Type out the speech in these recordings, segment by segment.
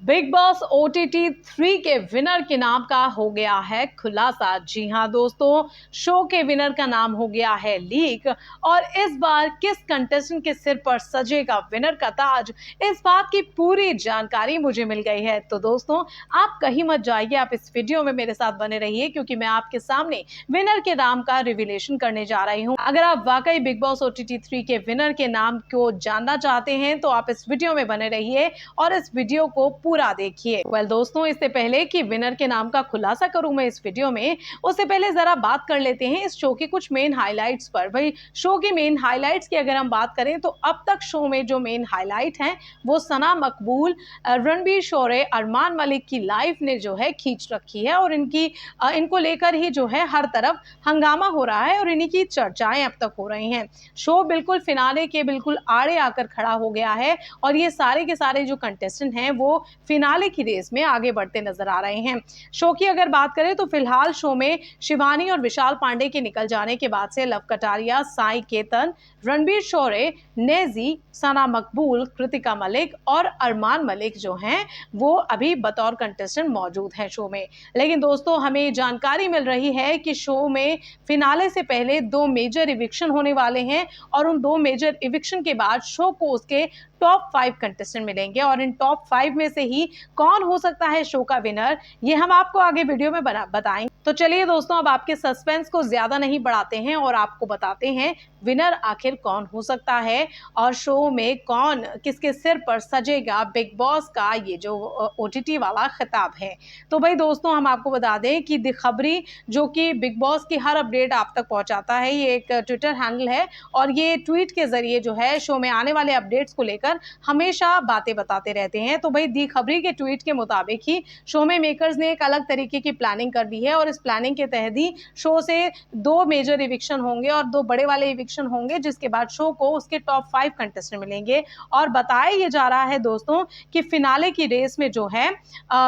Big boss OTT 3 के winner के नाम का हो गया है खुलासा। जी हां दोस्तों, शो के विनर का नाम हो गया है लीक। और इस बार किस कंटेस्टेंट के सिर पर सजेगा विनर का ताज, इस बात की पूरी जानकारी मुझे मिल गई है। तो दोस्तों, आप कहीं मत जाइए, आप इस वीडियो में मेरे साथ बने रहिए, क्योंकि मैं आपके सामने विनर के नाम का रिवीलेशन करने जा रही हूँ। अगर आप वाकई बिग बॉस OTT 3 के विनर के नाम को जानना चाहते हैं तो आप इस वीडियो में बने रहिए और इस वीडियो को पूरा देखिए। दोस्तों, इससे पहले कि विनर के नाम का खुलासा करूं मैं इस वीडियो में, उससे पहले जरा बात कर लेते हैं इस शो की कुछ मेन हाइलाइट्स पर। भाई, शो की मेन हाइलाइट्स की अगर हम बात करें तो अब तक शो में जो मेन हाइलाइट हैं वो सना मकबूल, रणबीर शौर्य, अरमान मलिक की लाइफ ने जो है खींच रखी है और इनको लेकर ही जो है हर तरफ हंगामा हो रहा है और इन्हीं की चर्चाएं अब तक हो रही हैं। शो बिल्कुल फिनाले के बिल्कुल आड़े आकर खड़ा हो गया है और ये सारे के सारे जो कंटेस्टेंट हैं वो फिनाले की रेस में आगे बढ़ते नजर आ रहे हैं। शो की अगर बात करें तो फिलहाल शो में शिवानी और विशाल पांडे के निकल जाने के बाद से लव कटारिया, साई केतन, रणबीर शौर्य, नेजी, सना मकबूल, कृतिका मलिक और अरमान मलिक जो हैं वो अभी बतौर कंटेस्टेंट मौजूद हैं शो में। लेकिन दोस्तों, हमें जानकारी मिल रही है कि शो में फिनाले से पहले 2 मेजर इविक्शन होने वाले हैं और उन 2 मेजर इविक्शन के बाद शो को उसके टॉप 5 कंटेस्टेंट मिलेंगे और इन टॉप 5 में से ही कौन हो सकता है शो का विनर, ये हम आपको आगे वीडियो में बताएंगे। तो चलिए दोस्तों, अब आपके सस्पेंस को ज्यादा नहीं बढ़ाते हैं और आपको बताते हैं विनर आखिर कौन हो सकता है और शो में कौन किसके सिर पर सजेगा बिग बॉस का ये जो OTT वाला खिताब है। तो भाई दोस्तों, हम आपको बता दें कि द खबरी, जो कि बिग बॉस की हर अपडेट आप तक पहुंचाता है, ये एक ट्विटर हैंडल है और ये ट्वीट के जरिए जो है शो में आने वाले अपडेट्स को लेकर हमेशा बातें बताते रहते हैं। तो भाई, दी खबरी के ट्वीट के मुताबिक ही शो में मेकर्स ने एक अलग तरीके की प्लानिंग कर दी है और इस प्लानिंग के तहत ही शो से 2 मेजर इविक्शन होंगे और 2 बड़े वाले इविक्शन होंगे, जिसके बाद शो को उसके टॉप 5 कंटेस्टेंट मिलेंगे। और बताया ये जा रहा है दोस्तों कि फिनाले की रेस में जो है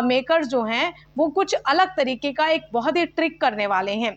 मेकर्स जो हैं वो कुछ अलग तरीके का एक बहुत ही ट्रिक करने वाले हैं।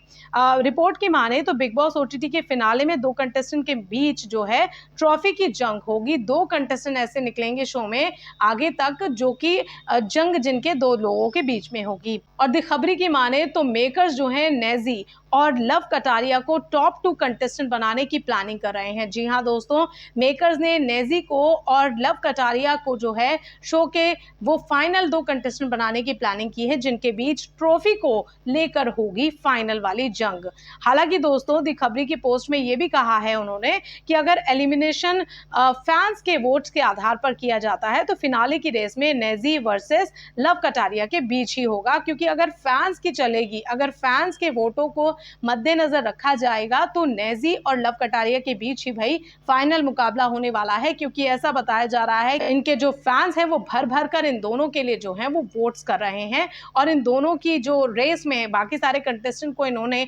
रिपोर्ट की माने तो बिग बॉस OTT के फिनाले में 2 कंटेस्टेंट के बीच जो है ट्रॉफी की जंग होगी। 2 कंटेस्टेंट ऐसे निकलेंगे शो में आगे तक जो कि जंग जिनके 2 लोगों के बीच में होगी। और दी खबरी की माने तो मेकर्स जो हैं नेजी और लव कटारिया को टॉप 2 कंटेस्टेंट बनाने की प्लानिंग कर रहे हैं। जी हां दोस्तों, मेकर्स ने नेजी को और लव कटारिया को जो है शो के वो फाइनल 2 कंटेस्टेंट बनाने की प्लानिंग की है, जिनके बीच ट्रॉफी को लेकर होगी फाइनल वाली जंग। हालांकि दोस्तों, दी खबरी की पोस्ट में ये भी कहा है उन्होंने कि अगर एलिमिनेशन फैंस के वोट्स के आधार पर किया जाता है तो फिनाले की रेस में नेजी वर्सेस लव कटारिया के बीच ही होगा, क्योंकि अगर फैंस की चलेगी, अगर फैंस के वोटों को मद्देनजर रखा जाएगा तो नेजी और लव कटारिया के बीच ही भाई फाइनल मुकाबला होने वाला है। क्योंकि ऐसा बताया जा रहा है कि इनके जो फैंस हैं वो भर भर कर इन दोनों के लिए जो है वो वोट्स कर रहे हैं और इन दोनों की जो रेस में बाकी सारे कंटेस्टेंट को इन्होंने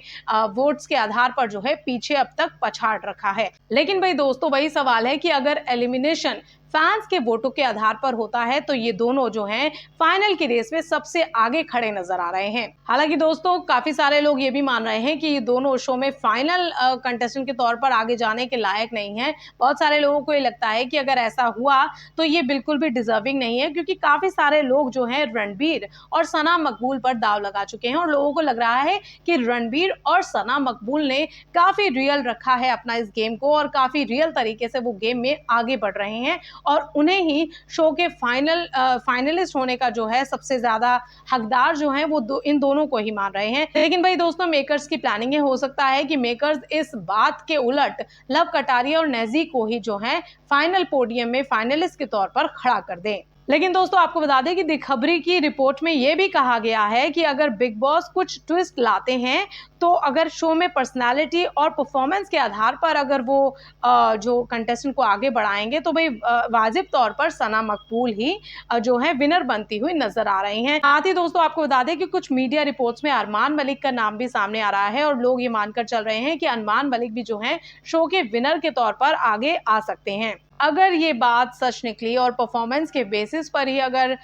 वोट्स के आधार पर जो है पीछे अब तक पछाड़ रखा है। लेकिन भाई दोस्तों, वही सवाल है कि अगर एलिमिनेशन फैंस के वोटों के आधार पर होता है तो ये दोनों जो हैं फाइनल की रेस में सबसे आगे खड़े नजर आ रहे हैं। हालांकि दोस्तों, काफी सारे लोग ये भी मान रहे हैं कि ये दोनों शो में फाइनल कंटेस्टेंट के तौर पर आगे जाने के लायक नहीं है। बहुत सारे लोगों को ये लगता है कि अगर ऐसा हुआ तो ये बिल्कुल भी डिजर्विंग नहीं है, क्योंकि काफी सारे लोग जो है रणबीर और सना मकबूल पर दाव लगा चुके हैं और लोगों को लग रहा है कि रणबीर और सना मकबूल ने काफी रियल रखा है अपना इस गेम को और काफी रियल तरीके से वो गेम में आगे बढ़ रहे हैं और उन्हें ही शो के फाइनलिस्ट होने का जो है सबसे ज्यादा हकदार जो है वो इन दोनों को ही मान रहे हैं। लेकिन भाई दोस्तों, मेकर्स की प्लानिंग हो सकता है कि मेकर्स इस बात के उलट लव कटारिया और नेजी को ही जो है फाइनल पोडियम में फाइनलिस्ट के तौर पर खड़ा कर दें। लेकिन दोस्तों, आपको बता दें कि दी खबरी की रिपोर्ट में यह भी कहा गया है कि अगर बिग बॉस कुछ ट्विस्ट लाते हैं तो अगर शो में पर्सनालिटी और परफॉर्मेंस के आधार पर अगर वो जो कंटेस्टेंट को आगे बढ़ाएंगे तो भाई वाजिब तौर पर सना मकबूल ही जो है विनर बनती हुई नजर आ रही हैं। साथ ही दोस्तों, आपको बता दें कि कुछ मीडिया रिपोर्ट्स में अरमान मलिक का नाम भी सामने आ रहा है और लोग ये मानकर चल रहे हैं कि अरमान मलिक भी जो है शो के विनर के तौर पर आगे आ सकते हैं। अगर ये बात सच निकली और परफॉर्मेंस के बेसिस पर ही अगर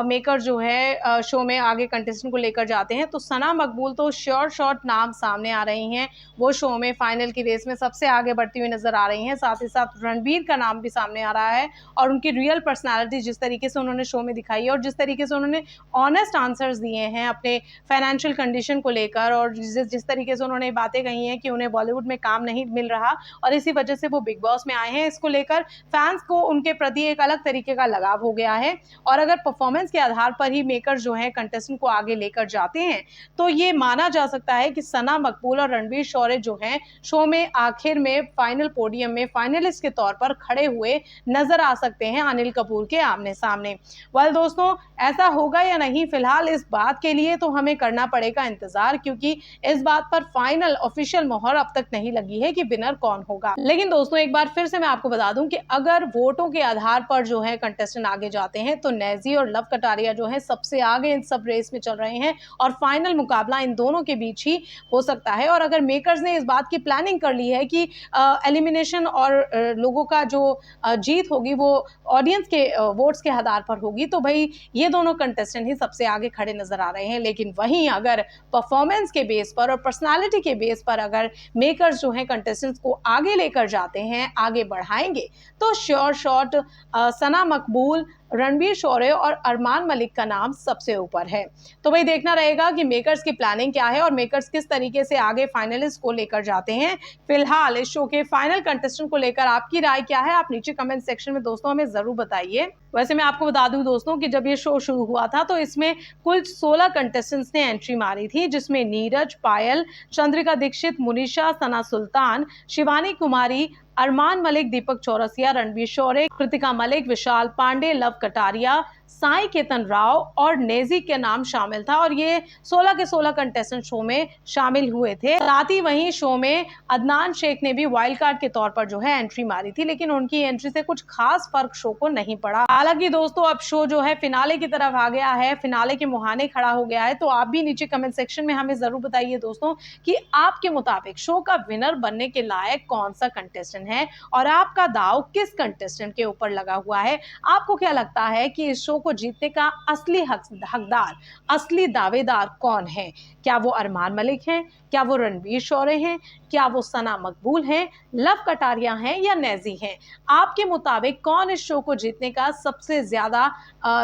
मेकर जो है शो में आगे कंटेस्टेंट को लेकर जाते हैं, तो सना मकबूल तो श्योर शॉट नाम सामने आ रही हैं। वो शो में फाइनल की रेस में सबसे आगे बढ़ती हुई नजर आ रही हैं। साथ ही साथ रणबीर का नाम भी सामने आ रहा है और उनकी रियल पर्सनैलिटी जिस तरीके से उन्होंने शो में दिखाई है और जिस तरीके से उन्होंने ऑनेस्ट आंसर्स दिए हैं अपने फाइनेंशियल कंडीशन को लेकर, और जिस तरीके से उन्होंने बातें कही हैं कि उन्हें बॉलीवुड में काम नहीं मिल रहा और इसी वजह से वो बिग बॉस में आए हैं, इसको लेकर फैंस को उनके प्रति एक अलग तरीके का लगाव हो गया है। और अगर परफॉर्मेंस के आधार पर ही मेकर जो है कंटेस्टेंट को आगे लेकर जाते हैं, तो ये माना जा सकता है कि सना मकबूल और रणबीर शौर्य जो हैं शो में आखिर में फाइनल पोडियम में फाइनलिस्ट के तौर पर खड़े हुए नजर आ सकते हैं अनिल कपूर के आमने सामने। वेल दोस्तों, ऐसा होगा या नहीं, फिलहाल इस बात के लिए तो हमें करना पड़ेगा इंतजार, क्योंकि इस बात पर फाइनल ऑफिशियल मोहर अब तक नहीं लगी है कि विनर कौन होगा। लेकिन दोस्तों, एक बार फिर से मैं आपको बता दूं कि अगर वोटों के आधार पर जो है कंटेस्टेंट आगे जाते हैं, तो नेजी और लव कटारिया जो है सबसे आगे इन सब रेस में चल रहे हैं और फाइनल मुकाबला इन दोनों के बीच ही हो सकता है। और अगर मेकर्स ने इस बात की प्लानिंग कर ली है कि एलिमिनेशन और लोगों का जो जीत होगी वो ऑडियंस के वोट्स के आधार पर होगी, तो भाई ये दोनों कंटेस्टेंट ही सबसे आगे खड़े नजर आ रहे हैं। लेकिन वहीं अगर परफॉर्मेंस के बेस पर और पर्सनालिटी के बेस पर अगर मेकर्स जो हैं कंटेस्टेंट्स को आगे लेकर जाते हैं, आगे बढ़ाएंगे, तो श्योर शॉट सना मकबूल, रणबीर शौर्य और अरमान मलिक का नाम सबसे ऊपर है। तो भाई देखना रहेगा कि मेकर्स की प्लानिंग क्या है और मेकर्स किस तरीके से आगे फाइनलिस्ट को लेकर जाते हैं। फिलहाल इस शो के फाइनल कंटेस्टेंट को लेकर आपकी राय क्या है, आप नीचे कमेंट सेक्शन में दोस्तों हमें जरूर बताइए। वैसे मैं आपको बता दूं दोस्तों कि जब ये शो शुरू हुआ था तो इसमें कुल 16 कंटेस्टेंट्स ने एंट्री मारी थी, जिसमें नीरज, पायल, चंद्रिका दीक्षित, मुनीषा, सना सुल्तान, शिवानी कुमारी, अरमान मलिक, दीपक चौरसिया, रणबीर शौर्य, कृतिका मलिक, विशाल पांडे, लव कटारिया, साई केतन राव और नेजी के नाम शामिल था। और ये 16 के 16 कंटेस्टेंट शो में शामिल हुए थे। साथ ही वहीं शो में अदनान शेख ने भी वाइल्ड कार्ड के तौर पर जो है एंट्री मारी थी, लेकिन उनकी एंट्री से कुछ खास फर्क शो को नहीं पड़ा। हालांकि दोस्तों, अब शो जो है फिनाले की तरफ आ गया है, फिनाले के मुहाने खड़ा हो गया है, तो आप भी नीचे कमेंट सेक्शन में हमें जरूर बताइए दोस्तों कि आपके मुताबिक शो का विनर बनने के लायक कौन सा कंटेस्टेंट है और आपका दाव किस कंटेस्टेंट के ऊपर लगा हुआ है। आपको क्या लगता है कि इस शो को जीतने का असली हकदार, असली दावेदार कौन है? क्या वो अरमान मलिक हैं, क्या वो रणबीर शौर्य हैं, क्या वो सना मकबूल हैं, लव कटारिया हैं या नेजी हैं? आपके मुताबिक कौन इस शो को जीतने का सबसे ज्यादा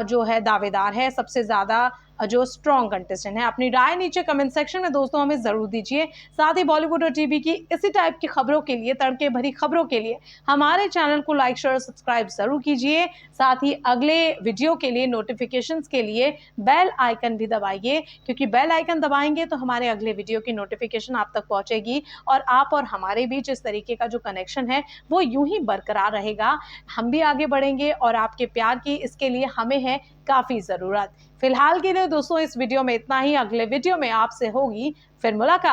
जो है दावेदार है, सबसे ज्यादा जो स्ट्रॉन्ग कंटेस्टेंट है? अपनी राय नीचे कमेंट सेक्शन में दोस्तों हमें जरूर दीजिए। साथ ही बॉलीवुड और टीवी की इसी टाइप की खबरों के लिए, तड़के भरी खबरों के लिए हमारे चैनल को लाइक, शेयर, सब्सक्राइब जरूर कीजिए। साथ ही अगले वीडियो के लिए, नोटिफिकेशंस के लिए बेल आइकन भी दबाइए, क्योंकि बेल आइकन दबाएंगे तो हमारे अगले वीडियो की नोटिफिकेशन आप तक पहुंचेगी और आप और हमारे बीच इस तरीके का जो कनेक्शन है वो यूं ही बरकरार रहेगा। हम भी आगे बढ़ेंगे और आपके प्यार की इसके लिए हमें है काफी जरूरत। फिलहाल के लिए दोस्तों इस वीडियो में इतना ही। अगले वीडियो में आपसे होगी फिर मुलाकात।